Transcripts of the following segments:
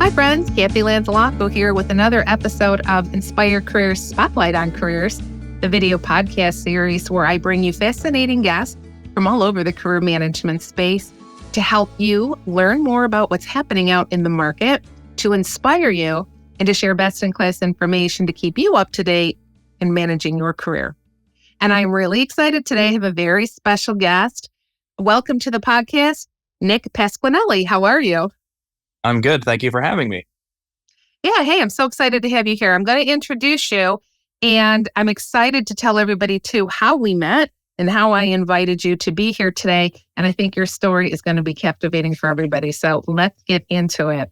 Hi friends, Cathy Lanzalaco here with another episode of Inspire Careers Spotlight on Careers, the video podcast series where I bring you fascinating guests from all over the career management space to help you learn more about what's happening out in the market, to inspire you, and to share best-in-class information to keep you up to date in managing your career. And I'm really excited today to have a very special guest. Welcome to the podcast, Nick Pasquinelli. How are you? I'm good. Thank you for having me. Yeah, hey, I'm so excited to have you here. I'm going to introduce you, and I'm excited to tell everybody, too, how we met and how I invited you to be here today. And I think your story is going to be captivating for everybody. So let's get into it.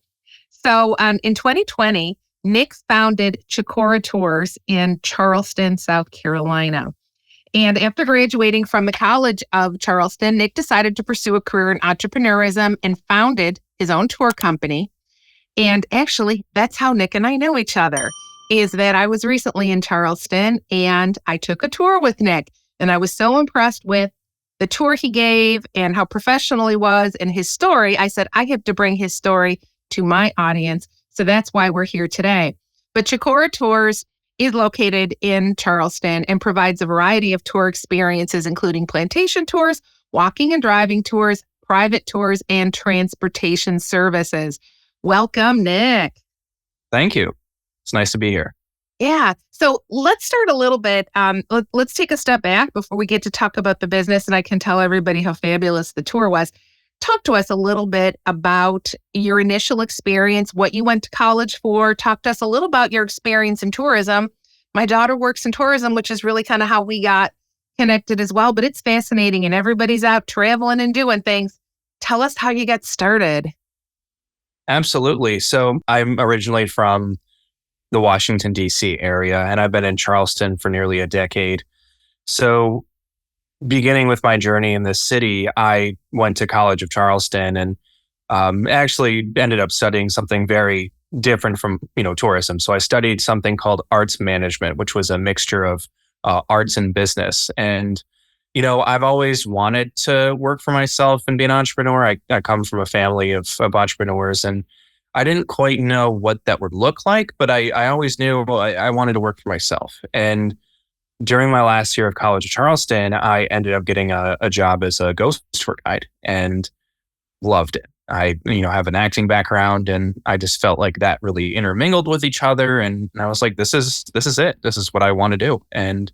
So in 2020, Nick founded Chicora Tours in Charleston, South Carolina. And after graduating from the College of Charleston, Nick decided to pursue a career in entrepreneurism and founded his own tour company. And actually, that's how Nick and I know each other, is that I was recently in Charleston and I took a tour with Nick. And I was so impressed with the tour he gave and how professional he was and his story. I said, I have to bring his story to my audience. So that's why we're here today. But Chicora Tours is located in Charleston and provides a variety of tour experiences, including plantation tours, walking and driving tours, private tours, and transportation services. Welcome, Nick. Thank you. It's nice to be here. Yeah. So let's start a little bit. Let's take a step back before we get to talk about the business, and I can tell everybody how fabulous the tour was. Talk to us a little bit about your initial experience, what you went to college for. Talk to us a little about your experience in tourism. My daughter works in tourism, which is really kind of how we got connected as well, but it's fascinating and everybody's out traveling and doing things. Tell us how you got started. Absolutely. So I'm originally from the Washington, D.C. area, and I've been in Charleston for nearly a decade. So beginning with my journey in this city, I went to College of Charleston and actually ended up studying something very different from, tourism. So I studied something called arts management, which was a mixture of arts and business. And, I've always wanted to work for myself and be an entrepreneur. I come from a family of entrepreneurs, and I didn't quite know what that would look like, but I always knew I wanted to work for myself. And during my last year of College of Charleston, I ended up getting a job as a ghost tour guide and loved it. I, have an acting background, and I just felt like that really intermingled with each other. And I was like, this is it. This is what I want to do. And,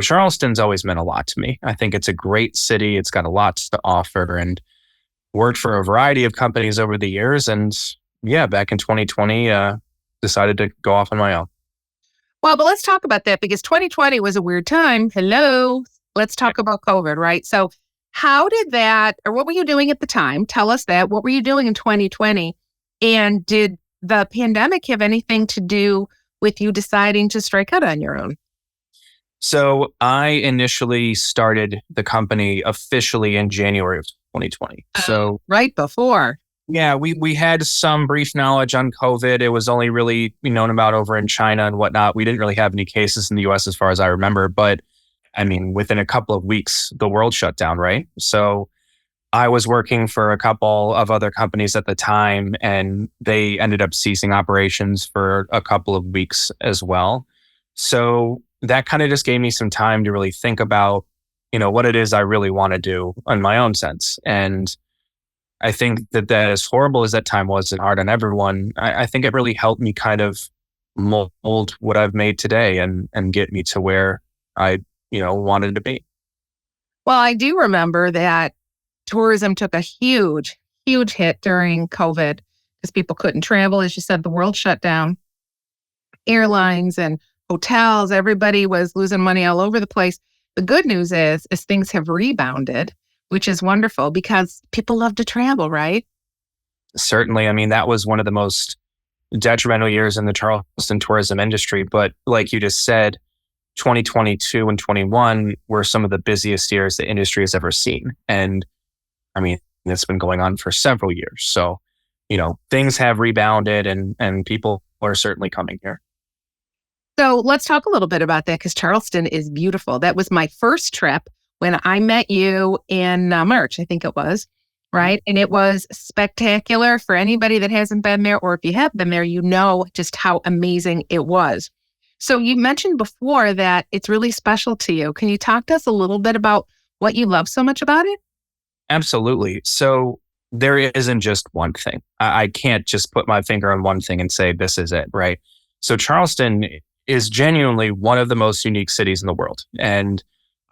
Charleston's always meant a lot to me. I think it's a great city. It's got a lot to offer, and worked for a variety of companies over the years. And yeah, back in 2020, decided to go off on my own. Well, but let's talk about that because 2020 was a weird time. Hello. Let's talk about COVID, right? So how did that, or what were you doing at the time? Tell us that. What were you doing in 2020? And did the pandemic have anything to do with you deciding to strike out on your own? So I initially started the company officially in January of 2020. So right before. Yeah, we had some brief knowledge on COVID. It was only really known about over in China and whatnot. We didn't really have any cases in the US as far as I remember. But I mean, within a couple of weeks, the world shut down, right? So I was working for a couple of other companies at the time, and they ended up ceasing operations for a couple of weeks as well. So that kind of just gave me some time to really think about, what it is I really want to do in my own sense. And I think that as horrible as that time was and hard on everyone, I think it really helped me kind of mold what I've made today and get me to where I, wanted to be. Well, I do remember that tourism took a huge, huge hit during COVID because people couldn't travel. As you said, the world shut down. Airlines and hotels, everybody was losing money all over the place. The good news is things have rebounded, which is wonderful because people love to travel, right? Certainly. I mean, that was one of the most detrimental years in the Charleston tourism industry. But like you just said, 2022 and 21 were some of the busiest years the industry has ever seen. And I mean, it's been going on for several years. So, things have rebounded and people are certainly coming here. So let's talk a little bit about that because Charleston is beautiful. That was my first trip when I met you in March, I think it was. right? And it was spectacular for anybody that hasn't been there, or if you have been there, you know just how amazing it was. So you mentioned before that it's really special to you. Can you talk to us a little bit about what you love so much about it? Absolutely. So there isn't just one thing. I can't just put my finger on one thing and say, this is it, right? So Charleston is genuinely one of the most unique cities in the world. And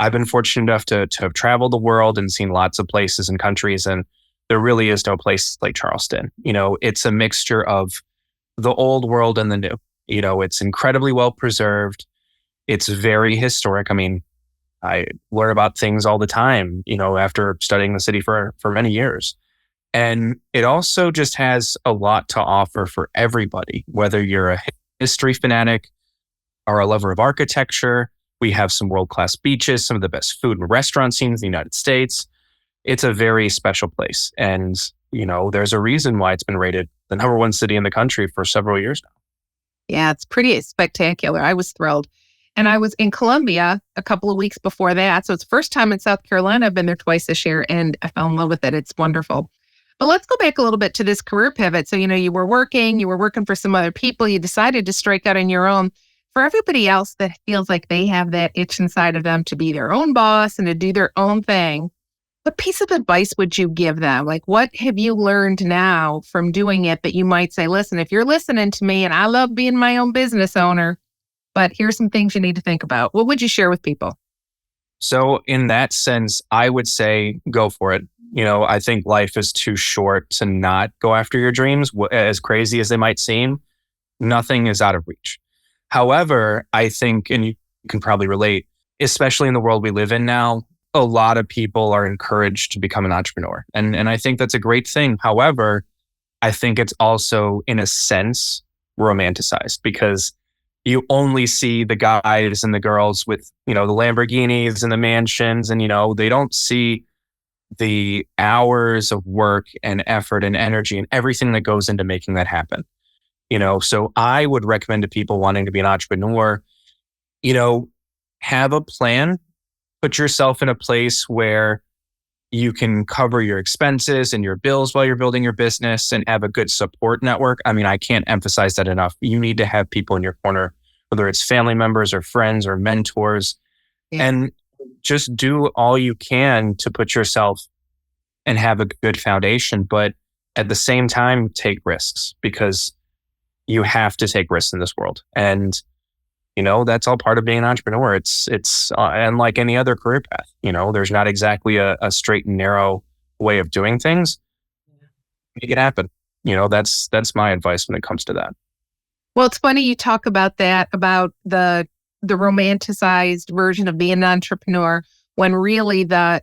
I've been fortunate enough to have traveled the world and seen lots of places and countries. And there really is no place like Charleston. It's a mixture of the old world and the new. It's incredibly well preserved. It's very historic. I mean, I learn about things all the time, after studying the city for many years. And it also just has a lot to offer for everybody, whether you're a history fanatic or a lover of architecture. We have some world-class beaches, some of the best food and restaurant scenes in the United States. It's a very special place. And, there's a reason why it's been rated the number one city in the country for several years now. Yeah, it's pretty spectacular. I was thrilled. And I was in Columbia a couple of weeks before that. So it's the first time in South Carolina. I've been there twice this year and I fell in love with it. It's wonderful. But let's go back a little bit to this career pivot. So, you were working for some other people. You decided to strike out on your own. For everybody else that feels like they have that itch inside of them to be their own boss and to do their own thing, what piece of advice would you give them? Like, what have you learned now from doing it that you might say, listen, if you're listening to me and I love being my own business owner, but here's some things you need to think about. What would you share with people? So in that sense, I would say go for it. I think life is too short to not go after your dreams, as crazy as they might seem. Nothing is out of reach. However, I think, and you can probably relate, especially in the world we live in now, a lot of people are encouraged to become an entrepreneur. And I think that's a great thing. However, I think it's also, in a sense, romanticized because you only see the guys and the girls with, the Lamborghinis and the mansions, and, they don't see the hours of work and effort and energy and everything that goes into making that happen. So I would recommend to people wanting to be an entrepreneur, have a plan, put yourself in a place where you can cover your expenses and your bills while you're building your business and have a good support network. I mean, I can't emphasize that enough. You need to have people in your corner, whether it's family members or friends or mentors, and just do all you can to put yourself and have a good foundation. But at the same time, take risks because you have to take risks in this world. And that's all part of being an entrepreneur. It's unlike any other career path. There's not exactly a straight and narrow way of doing things. Make it happen. That's my advice when it comes to that. Well, it's funny you talk about that, about the romanticized version of being an entrepreneur, when really the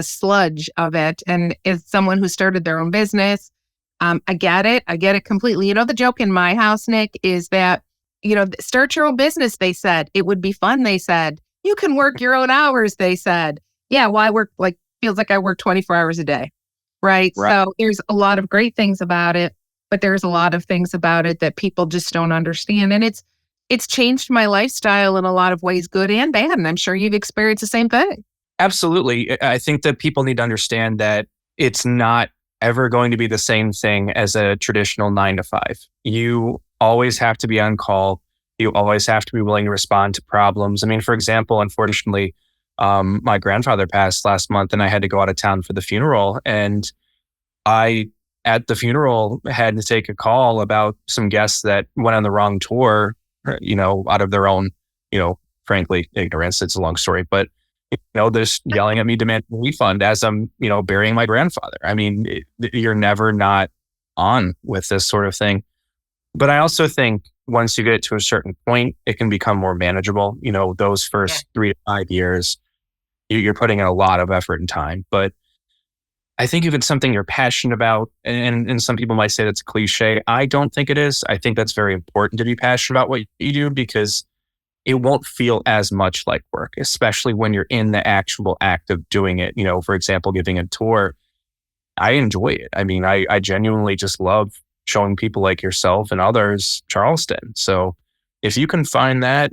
sludge of it, and as someone who started their own business, I get it completely. The joke in my house, Nick, is that start your own business, they said. It would be fun, they said. You can work your own hours, they said. Yeah, well, I work feels like I work 24 hours a day, right? So there's a lot of great things about it, but there's a lot of things about it that people just don't understand. And it's changed my lifestyle in a lot of ways, good and bad. And I'm sure you've experienced the same thing. Absolutely. I think that people need to understand that it's not ever going to be the same thing as a traditional 9-to-5. You always have to be on call. You always have to be willing to respond to problems. I mean, for example, unfortunately, my grandfather passed last month and I had to go out of town for the funeral. And I, at the funeral, had to take a call about some guests that went on the wrong tour, out of their own, frankly, ignorance. It's a long story, but just yelling at me, demanding a refund as I'm, burying my grandfather. I mean, you're never not on with this sort of thing. But I also think once you get to a certain point, it can become more manageable. Those first 3 to 5 years, you're putting in a lot of effort and time. But I think if it's something you're passionate about, and some people might say that's a cliche, I don't think it is. I think that's very important to be passionate about what you do because it won't feel as much like work, especially when you're in the actual act of doing it. For example, giving a tour, I enjoy it. I mean, I genuinely just love showing people like yourself and others Charleston. So if you can find that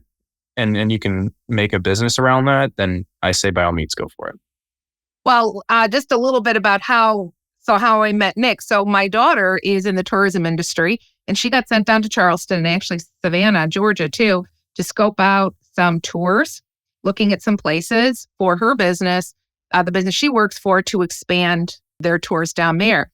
and you can make a business around that, then I say by all means, go for it. Well, just a little bit about how I met Nick. So my daughter is in the tourism industry, and she got sent down to Charleston and actually Savannah, Georgia, too, to scope out some tours, looking at some places for her business, the business she works for, to expand their tours down there.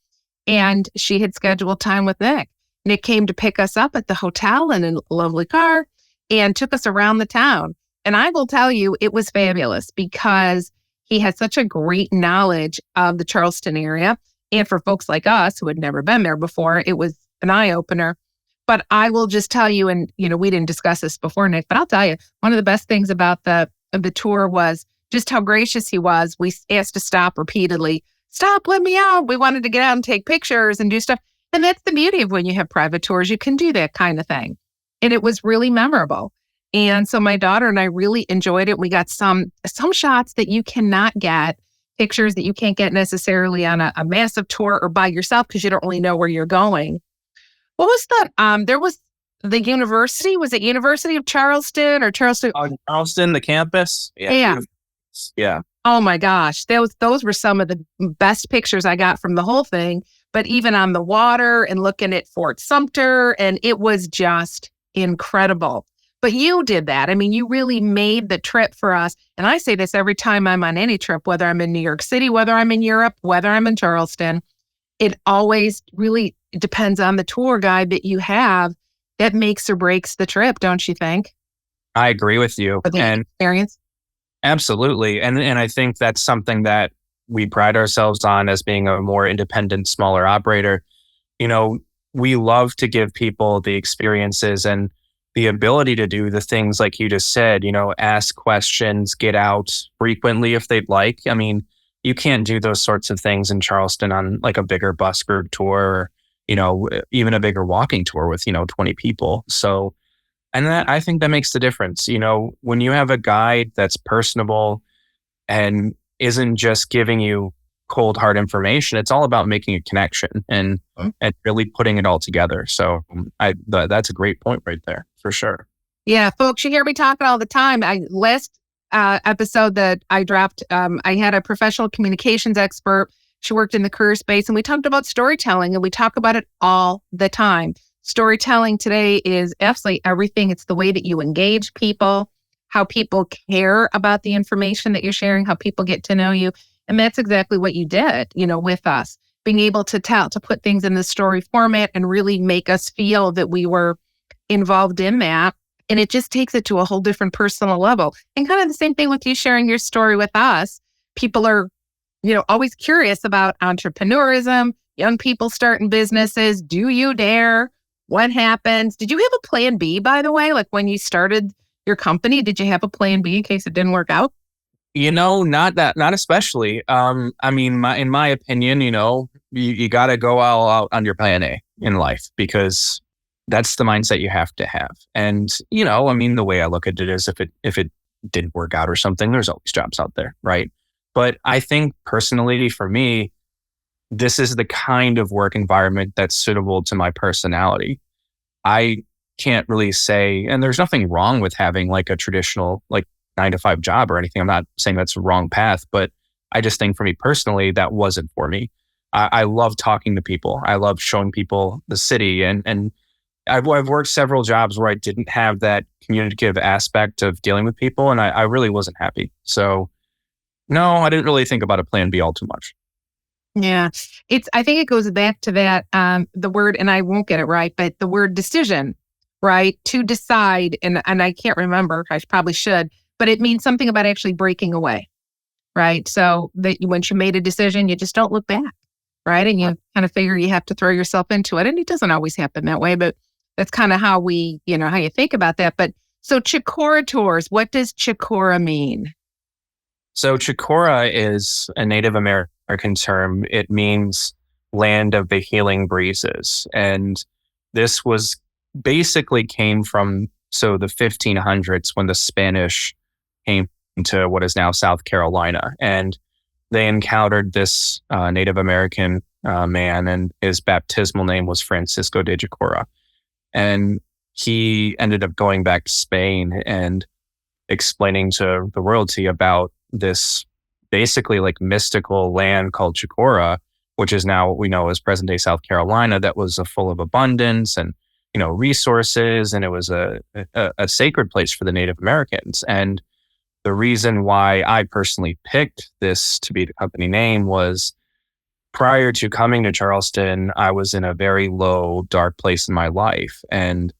And she had scheduled time with Nick. Nick came to pick us up at the hotel in a lovely car and took us around the town. And I will tell you, it was fabulous because he had such a great knowledge of the Charleston area. And for folks like us who had never been there before, it was an eye opener. But I will just tell you, and we didn't discuss this before, Nick, but I'll tell you, one of the best things about the tour was just how gracious he was. We asked to stop repeatedly. Stop, let me out. We wanted to get out and take pictures and do stuff. And that's the beauty of when you have private tours, you can do that kind of thing. And it was really memorable. And so my daughter and I really enjoyed it. We got some shots that you cannot get, pictures that you can't get necessarily on a massive tour or by yourself because you don't really know where you're going. What was there was the university, was it University of Charleston or Charleston? Charleston, the campus. Yeah. Yeah. Oh my gosh. Those were some of the best pictures I got from the whole thing. But even on the water and looking at Fort Sumter, and it was just incredible. But you did that. I mean, you really made the trip for us. And I say this every time I'm on any trip, whether I'm in New York City, whether I'm in Europe, whether I'm in Charleston, it always really depends on the tour guide that you have that makes or breaks the trip, don't you think? I agree with you. For the experience? Absolutely. And I think that's something that we pride ourselves on as being a more independent, smaller operator. We love to give people the experiences and the ability to do the things like you just said, ask questions, get out frequently if they'd like. I mean, you can't do those sorts of things in Charleston on like a bigger bus group tour, or, even a bigger walking tour with, 20 people. So, and that, I think that makes the difference. When you have a guide that's personable and isn't just giving you cold, hard information, it's all about making a connection and really putting it all together. So that's a great point right there, for sure. Yeah, folks, you hear me talking all the time. Last episode that I dropped, I had a professional communications expert. She worked in the career space, and we talked about storytelling, and we talk about it all the time. Storytelling today is absolutely everything. It's the way that you engage people, how people care about the information that you're sharing, how people get to know you. And that's exactly what you did, with us, being able to put things in the story format and really make us feel that we were involved in that. And it just takes it to a whole different personal level. And kind of the same thing with you sharing your story with us. People are, always curious about entrepreneurism, young people starting businesses. Do you dare? What happens? Did you have a plan B, by the way? Like when you started your company, did you have a plan B in case it didn't work out? Not especially. I mean, in my opinion, you got to go all out on your plan A in life because that's the mindset you have to have. And, I mean, the way I look at it is if it didn't work out or something, there's always jobs out there, right? But I think personally for me, this is the kind of work environment that's suitable to my personality. I can't really say, and there's nothing wrong with having like a traditional, like 9-to-5 job or anything. I'm not saying that's a wrong path, but I just think for me personally, that wasn't for me. I love talking to people. I love showing people the city. And I've worked several jobs where I didn't have that communicative aspect of dealing with people. And I really wasn't happy. So no, I didn't really think about a plan B all too much. Yeah. I think it goes back to that, the word, and I won't get it right, but the word decision, right? To decide. And I can't remember, I probably should, but it means something about actually breaking away, right? So that once you made a decision, you just don't look back, right? And you kind of figure you have to throw yourself into it. And it doesn't always happen that way, but that's kind of how how you think about that. But so Chicora Tours, what does Chicora mean? So Chicora is a Native American term. It means land of the healing breezes. And this was basically came from the 1500s when the Spanish came to what is now South Carolina. And they encountered this Native American man, and his baptismal name was Francisco de Chicora. And he ended up going back to Spain and explaining to the royalty about this basically like mystical land called Chicora, which is now what we know as present day South Carolina, that was full of abundance and resources, and it was a sacred place for the Native Americans. And the reason why I personally picked this to be the company name was prior to coming to Charleston, I was in a very low, dark place in my life. And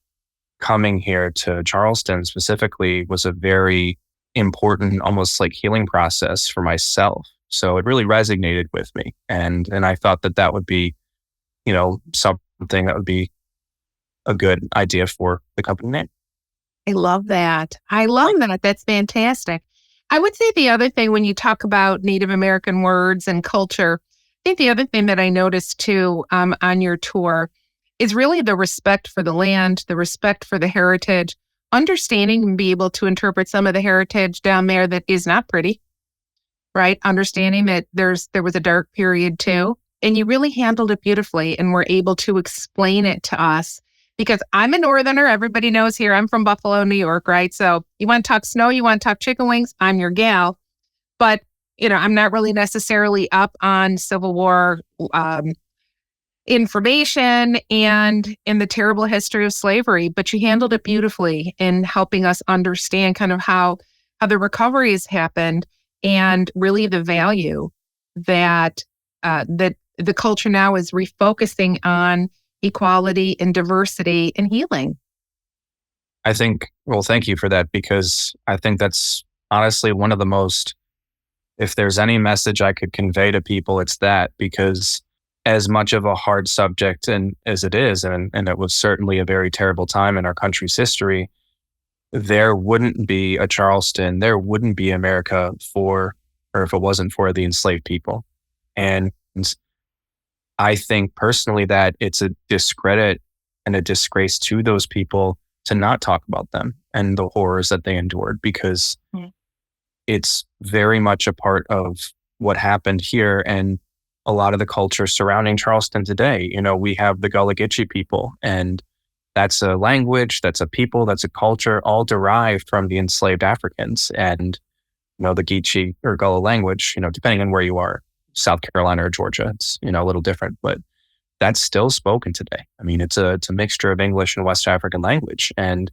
coming here to Charleston specifically was a very important, almost like healing process for myself. So it really resonated with me. And I thought that would be, something that would be a good idea for the company name. I love that. I love that. That's fantastic. I would say the other thing when you talk about Native American words and culture, I think the other thing that I noticed too on your tour is really the respect for the land, the respect for the heritage, understanding and be able to interpret some of the heritage down there that is not pretty, right? Understanding that there was a dark period too. And you really handled it beautifully and were able to explain it to us. Because I'm a Northerner, everybody knows here, I'm from Buffalo, New York, right? So you want to talk snow, you want to talk chicken wings, I'm your gal. But, I'm not really necessarily up on Civil War information and in the terrible history of slavery, but you handled it beautifully in helping us understand kind of how the recovery has happened and really the value that the culture now is refocusing on equality and diversity and healing. Thank you for that, because I think that's honestly one of the most, if there's any message I could convey to people, it's that, because as much of a hard subject as it is, and it was certainly a very terrible time in our country's history, there wouldn't be a Charleston, there wouldn't be America if it wasn't for the enslaved people. And I think personally that it's a discredit and a disgrace to those people to not talk about them and the horrors that they endured, because it's very much a part of what happened here and a lot of the culture surrounding Charleston today. We have the Gullah Geechee people, and that's a language, that's a people, that's a culture, all derived from the enslaved Africans. And, the Geechee or Gullah language, depending on where you are, South Carolina or Georgia, it's, a little different, but that's still spoken today. I mean, it's a mixture of English and West African language. And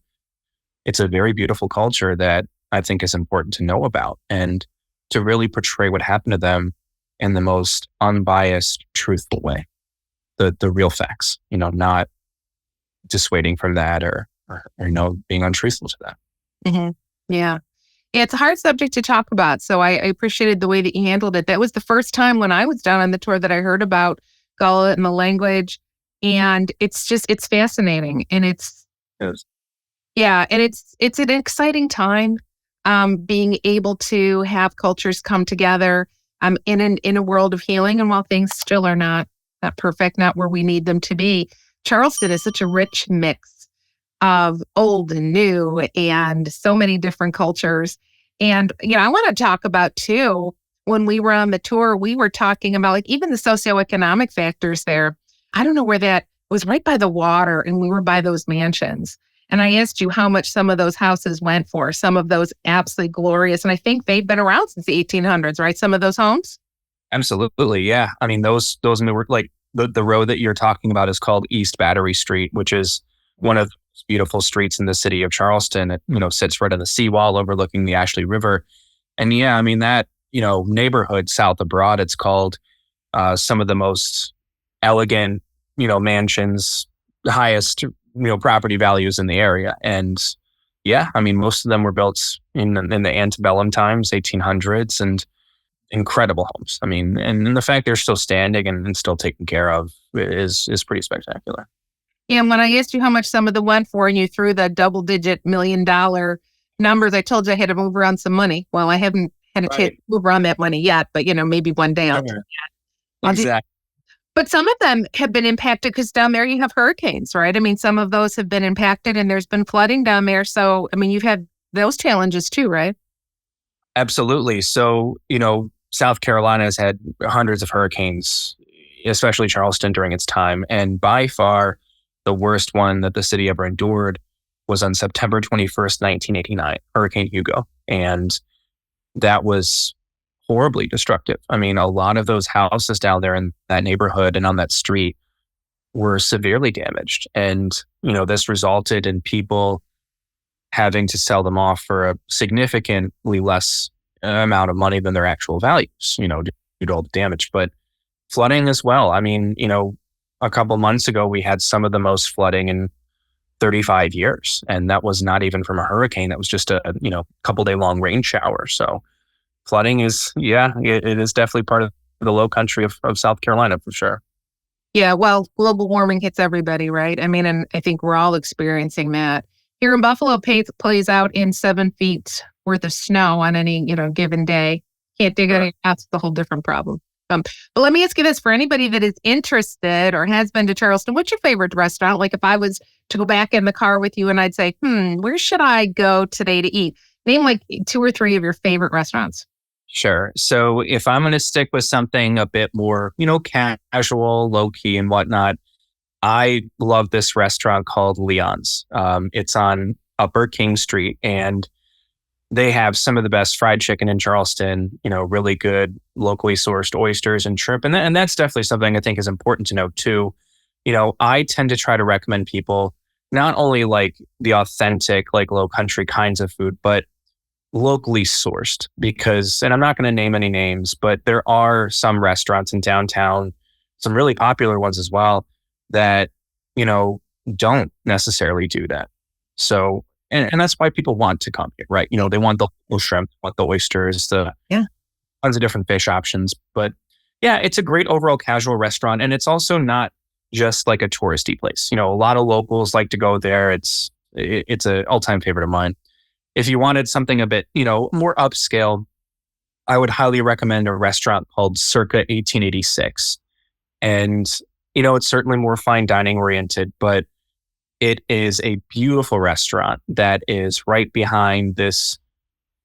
it's a very beautiful culture that I think is important to know about and to really portray what happened to them in the most unbiased, truthful way. The real facts, not dissuading from that or being untruthful to that. Mm-hmm. Yeah. It's a hard subject to talk about. So I appreciated the way that you handled it. That was the first time when I was down on the tour that I heard about Gullah and the language. And it's fascinating. And it's an exciting time being able to have cultures come together in a world of healing. And while things still are not perfect, not where we need them to be, Charleston is such a rich mix of old and new and so many different cultures. And, I want to talk about too, when we were on the tour, we were talking about like even the socioeconomic factors there. I don't know where that was, right by the water, and we were by those mansions. And I asked you how much some of those houses went for, some of those absolutely glorious. And I think they've been around since the 1800s, right? Some of those homes? Absolutely. Yeah. I mean, those were like the road that you're talking about is called East Battery Street, which is one of the most beautiful streets in the city of Charleston. It, sits right on the seawall overlooking the Ashley River. And yeah, I mean, that, neighborhood south of Broad, it's called some of the most elegant, mansions, the highest, property values in the area. And yeah, I mean, most of them were built in the antebellum times, 1800s, and incredible homes. I mean, and the fact they're still standing and still taken care of is pretty spectacular. Yeah, and when I asked you how much some of them went for and you threw the double-digit $1 million numbers, I told you I had to move around some money. Well, I haven't had a chance to move around that money yet, but, maybe one day I'll do that. Exactly. But some of them have been impacted because down there you have hurricanes, right? I mean, some of those have been impacted and there's been flooding down there. So, I mean, you've had those challenges too, right? Absolutely. So, South Carolina has had hundreds of hurricanes, especially Charleston during its time. And by far, the worst one that the city ever endured was on September 21st, 1989, Hurricane Hugo. And that was horribly destructive. I mean, a lot of those houses down there in that neighborhood and on that street were severely damaged. And, this resulted in people having to sell them off for a significantly less amount of money than their actual values, due to all the damage. But flooding as well. I mean, a couple months ago, we had some of the most flooding in 35 years. And that was not even from a hurricane. That was just a, couple day long rain shower. So flooding is, it is definitely part of the low country of South Carolina for sure. Yeah, well, global warming hits everybody, right? I mean, and I think we're all experiencing that. Here in Buffalo, plays out in 7 feet worth of snow on any, given day. Can't dig any paths, it's a whole different problem. But let me ask you this, for anybody that is interested or has been to Charleston, what's your favorite restaurant? Like if I was to go back in the car with you and I'd say, where should I go today to eat? Name like 2 or 3 of your favorite restaurants. Sure. So if I'm going to stick with something a bit more, casual, low key and whatnot, I love this restaurant called Leon's. It's on Upper King Street and they have some of the best fried chicken in Charleston, really good locally sourced oysters and shrimp. And that's definitely something I think is important to note too. I tend to try to recommend people not only like the authentic, like low country kinds of food, but locally sourced because, and I'm not going to name any names, but there are some restaurants in downtown, some really popular ones as well that, don't necessarily do that. So, and that's why people want to come here, right? They want the local shrimp, want the oysters, tons of different fish options. But yeah, it's a great overall casual restaurant. And it's also not just like a touristy place. A lot of locals like to go there. It's an all-time favorite of mine. If you wanted something a bit, more upscale, I would highly recommend a restaurant called Circa 1886. And, it's certainly more fine dining oriented, but it is a beautiful restaurant that is right behind this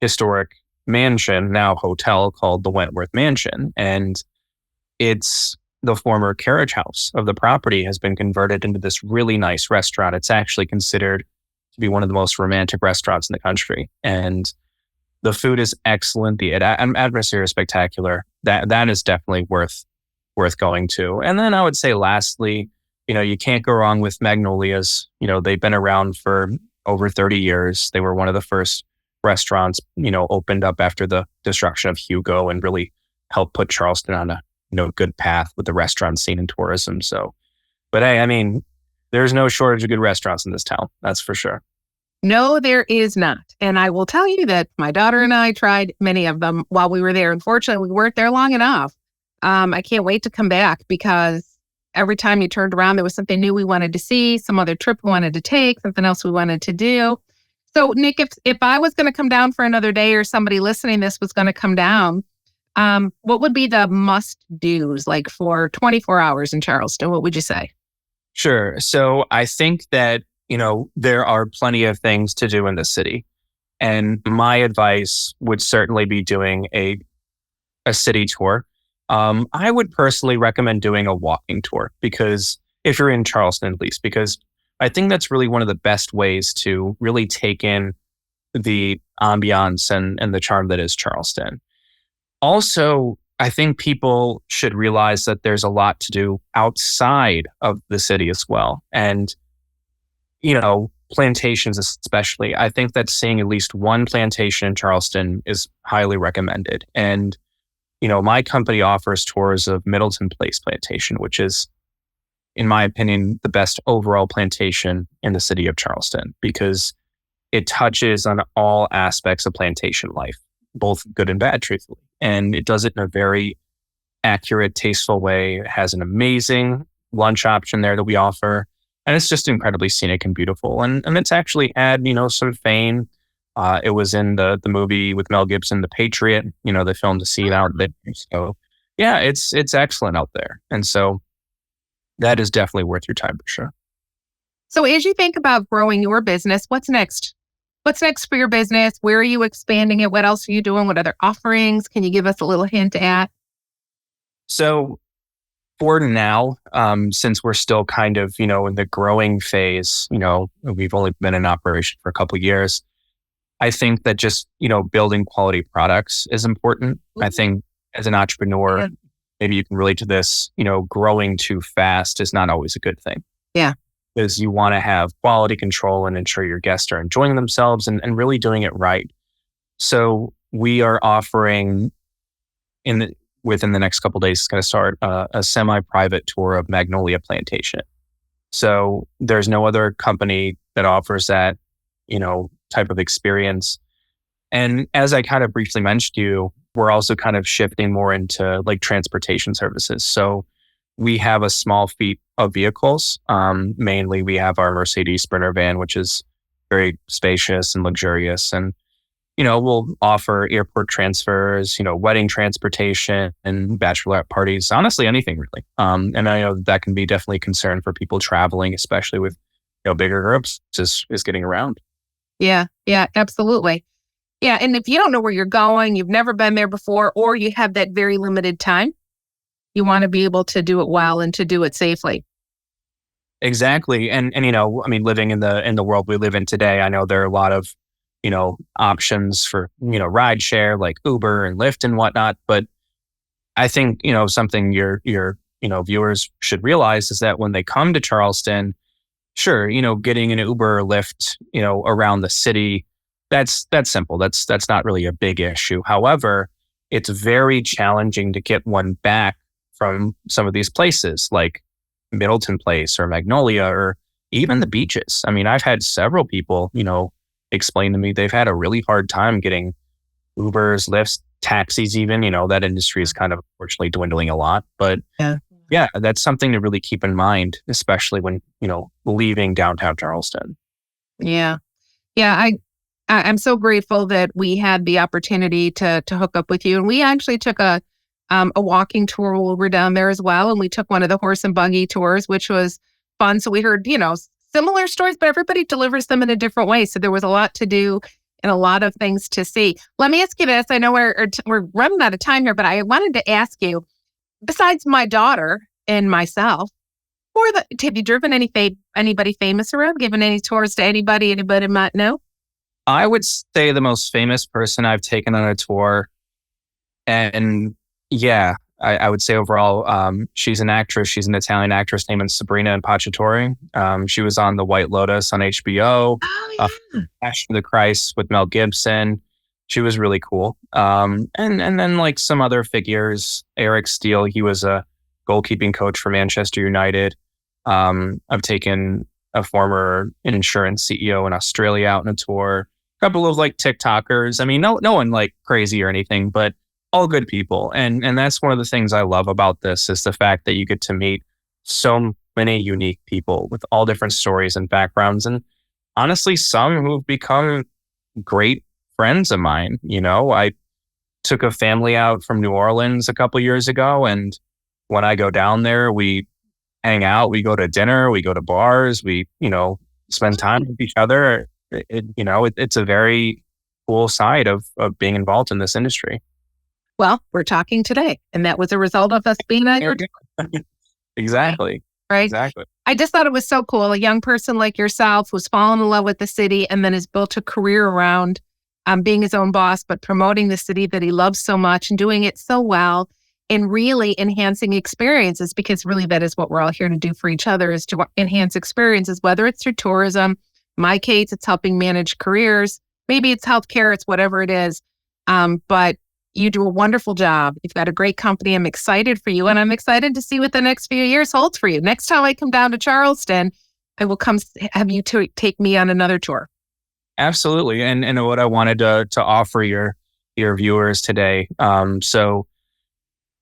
historic mansion, now hotel, called the Wentworth Mansion. And it's the former carriage house of the property has been converted into this really nice restaurant. It's actually considered to be one of the most romantic restaurants in the country. And the food is excellent. The atmosphere is spectacular. That is definitely worth going to. And then I would say lastly, you can't go wrong with Magnolia's. They've been around for over 30 years. They were one of the first restaurants, opened up after the destruction of Hugo and really helped put Charleston on a, good path with the restaurant scene and tourism. So, but hey, I mean, there's no shortage of good restaurants in this town. That's for sure. No, there is not. And I will tell you that my daughter and I tried many of them while we were there. Unfortunately, we weren't there long enough. I can't wait to come back because every time you turned around, there was something new we wanted to see, some other trip we wanted to take, something else we wanted to do. So, Nick, if I was going to come down for another day or somebody listening this was going to come down, what would be the must-dos like for 24 hours in Charleston? What would you say? Sure. So I think that, there are plenty of things to do in the city. And my advice would certainly be doing a city tour. I would personally recommend doing a walking tour because if you're in Charleston, at least, because I think that's really one of the best ways to really take in the ambiance and the charm that is Charleston. Also, I think people should realize that there's a lot to do outside of the city as well. And, plantations especially. I think that seeing at least one plantation in Charleston is highly recommended. And, my company offers tours of Middleton Place Plantation, which is, in my opinion, the best overall plantation in the city of Charleston because it touches on all aspects of plantation life, both good and bad, truthfully. And it does it in a very accurate, tasteful way. It has an amazing lunch option there that we offer. And it's just incredibly scenic and beautiful. And it's actually had, sort of fame. It was in the movie with Mel Gibson, The Patriot, they filmed the scene out there. So yeah, it's excellent out there. And so that is definitely worth your time for sure. So as you think about growing your business, what's next? What's next for your business? Where are you expanding it? What else are you doing? What other offerings? Can you give us a little hint at? So for now, since we're still kind of, in the growing phase, we've only been in operation for a couple of years. I think that just, building quality products is important. I think as an entrepreneur, maybe you can relate to this, growing too fast is not always a good thing. Yeah. Because you want to have quality control and ensure your guests are enjoying themselves and really doing it right. So we are offering within the next couple of days, it's going to start a semi-private tour of Magnolia Plantation. So there's no other company that offers that, type of experience. And as I kind of briefly mentioned to you, we're also kind of shifting more into like transportation services. So we have a small fleet of vehicles. Mainly we have our Mercedes Sprinter van, which is very spacious and luxurious. And, we'll offer airport transfers, wedding transportation and bachelorette parties, honestly, anything really. And I know that can be definitely a concern for people traveling, especially with, bigger groups, is getting around. Yeah, absolutely. Yeah. And if you don't know where you're going, you've never been there before, or you have that very limited time, you want to be able to do it well and to do it safely. Exactly. And living in the world we live in today, I know there are a lot of, options for, ride share like Uber and Lyft and whatnot. But I think, something your viewers should realize is that when they come to Charleston, sure, getting an Uber or Lyft, around the city, that's simple. That's not really a big issue. However, it's very challenging to get one back from some of these places like Middleton Place or Magnolia or even the beaches. I mean, I've had several people, explain to me they've had a really hard time getting Ubers, Lyfts, taxis even. That industry is kind of unfortunately dwindling a lot. But yeah, that's something to really keep in mind, especially when, leaving downtown Charleston. Yeah. I'm so grateful that we had the opportunity to hook up with you. And we actually took a walking tour while we were down there as well. And we took one of the horse and buggy tours, which was fun. So we heard, similar stories, but everybody delivers them in a different way. So there was a lot to do and a lot of things to see. Let me ask you this. I know we're running out of time here, but I wanted to ask you, besides my daughter and myself, have you driven anybody famous around, given any tours to anybody might know? I would say the most famous person I've taken on a tour, and yeah, I would say overall, she's an actress. She's an Italian actress named Sabrina Impacciatore. She was on The White Lotus on HBO. Oh, yeah. Passion of the Christ with Mel Gibson. She was really cool. And then like some other figures, Eric Steele, he was a goalkeeping coach for Manchester United. I've taken a former insurance CEO in Australia out on a tour. A couple of like TikTokers. I mean, no one like crazy or anything, but all good people. And that's one of the things I love about this is the fact that you get to meet so many unique people with all different stories and backgrounds. And honestly, some who've become great friends of mine. I took a family out from New Orleans a couple years ago. And when I go down there, we hang out, we go to dinner, we go to bars, we, spend time with each other. It's a very cool side of being involved in this industry. Well, we're talking today, and that was a result of us being on your Exactly. right? Exactly. I just thought it was so cool. A young person like yourself who's fallen in love with the city and then has built a career around being his own boss, but promoting the city that he loves so much and doing it so well and really enhancing experiences, because really that is what we're all here to do for each other, is to enhance experiences, whether it's through tourism. In my case, it's helping manage careers. Maybe it's healthcare, it's whatever it is. But you do a wonderful job. You've got a great company. I'm excited for you, and I'm excited to see what the next few years holds for you. Next time I come down to Charleston, I will come have you take me on another tour. Absolutely. And what I wanted to offer your viewers today. So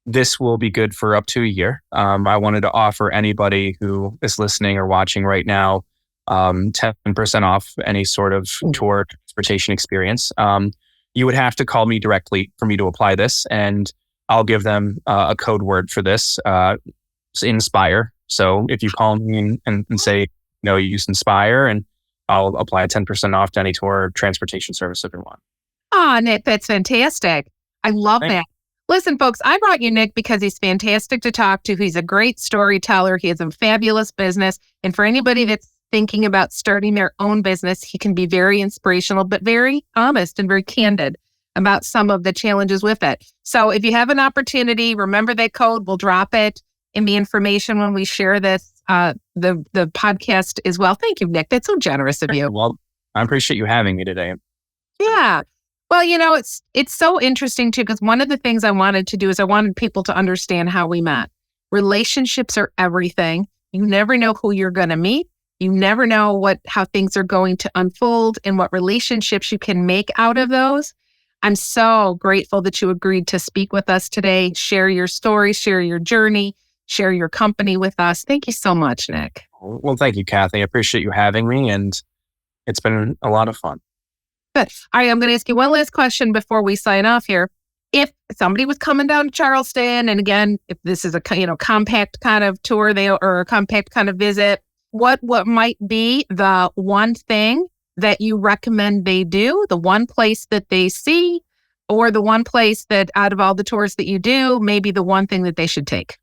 this will be good for up to a year. I wanted to offer anybody who is listening or watching right now 10% off any sort of tour transportation experience. You would have to call me directly for me to apply this, and I'll give them a code word for this. It's Inspire. So if you call me and say, you use Inspire, and I'll apply 10% off to any tour transportation service if you want. Nick, that's fantastic. I love that. Listen, folks, I brought you Nick because he's fantastic to talk to. He's a great storyteller. He has a fabulous business. And for anybody that's thinking about starting their own business. He can be very inspirational, but very honest and very candid about some of the challenges with it. So if you have an opportunity, remember that code. We'll drop it in the information when we share this, the podcast as well. Thank you, Nick. That's so generous of you. Well, I appreciate you having me today. Yeah. Well, it's so interesting too, because one of the things I wanted to do is I wanted people to understand how we met. Relationships are everything. You never know who you're going to meet. You never know how things are going to unfold and what relationships you can make out of those. I'm so grateful that you agreed to speak with us today, share your story, share your journey, share your company with us. Thank you so much, Nick. Well, thank you, Cathy. I appreciate you having me, and it's been a lot of fun. Good. All right, I'm going to ask you one last question before we sign off here. If somebody was coming down to Charleston, and again, if this is a compact kind of tour, or a compact kind of visit, what might be the one thing that you recommend they do, the one place that they see, or the one place that out of all the tours that you do, maybe the one thing that they should take?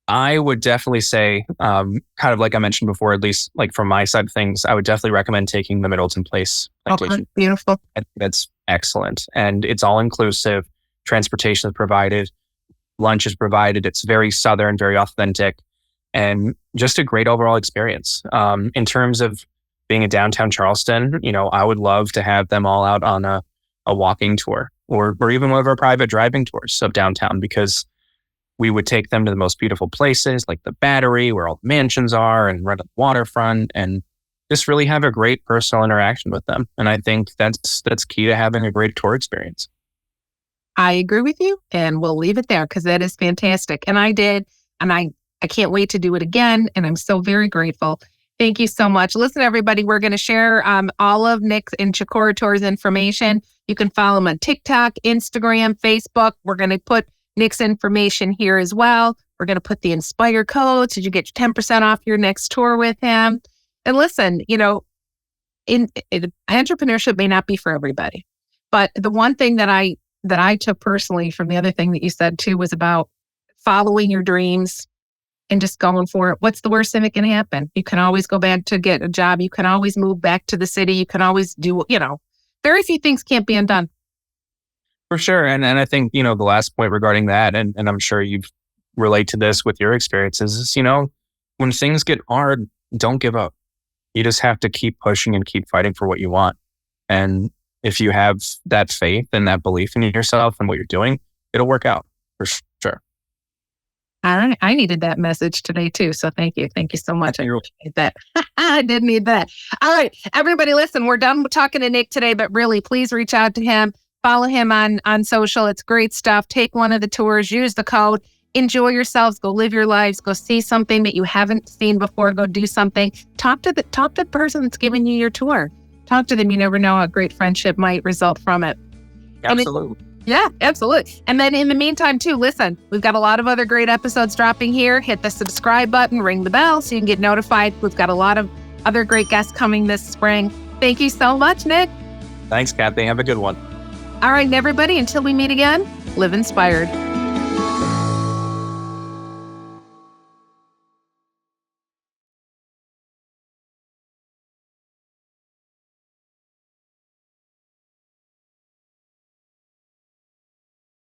I would definitely say, kind of like I mentioned before, at least like from my side of things, I would definitely recommend taking the Middleton Place plantation. Okay, beautiful. That's excellent. And it's all inclusive. Transportation is provided. Lunch is provided. It's very Southern, very authentic, and just a great overall experience. In terms of being in downtown Charleston, I would love to have them all out on a walking tour or even one of our private driving tours of downtown, because we would take them to the most beautiful places like the Battery, where all the mansions are, and right on the waterfront, and just really have a great personal interaction with them. And I think that's key to having a great tour experience. I agree with you, and we'll leave it there because that is fantastic. And I did, and I can't wait to do it again, and I'm so very grateful. Thank you so much. Listen, everybody, we're going to share all of Nick and Chicora Tours information. You can follow him on TikTok, Instagram, Facebook. We're going to put Nick's information here as well. We're going to put the Inspire code so you get 10% off your next tour with him. And listen, entrepreneurship may not be for everybody, but the one thing that I took personally from the other thing that you said too was about following your dreams and just going for it. What's the worst thing that can happen? You can always go back to get a job. You can always move back to the city. You can always do, very few things can't be undone. For sure. And I think, the last point regarding that, and I'm sure you relate to this with your experiences, is, when things get hard, don't give up. You just have to keep pushing and keep fighting for what you want. And if you have that faith and that belief in yourself and what you're doing, it'll work out for sure. All right. I needed that message today too. So thank you. Thank you so much. I appreciate that. I did need that. All right. Everybody, listen, we're done talking to Nick today, but really, please reach out to him. Follow him on social. It's great stuff. Take one of the tours. Use the code. Enjoy yourselves. Go live your lives. Go see something that you haven't seen before. Go do something. Talk to the person that's giving you your tour. Talk to them. You never know, a great friendship might result from it. Absolutely. Yeah, absolutely. And then in the meantime, too, listen, we've got a lot of other great episodes dropping here. Hit the subscribe button, ring the bell so you can get notified. We've got a lot of other great guests coming this spring. Thank you so much, Nick. Thanks, Cathy. Have a good one. All right, everybody, until we meet again, live inspired.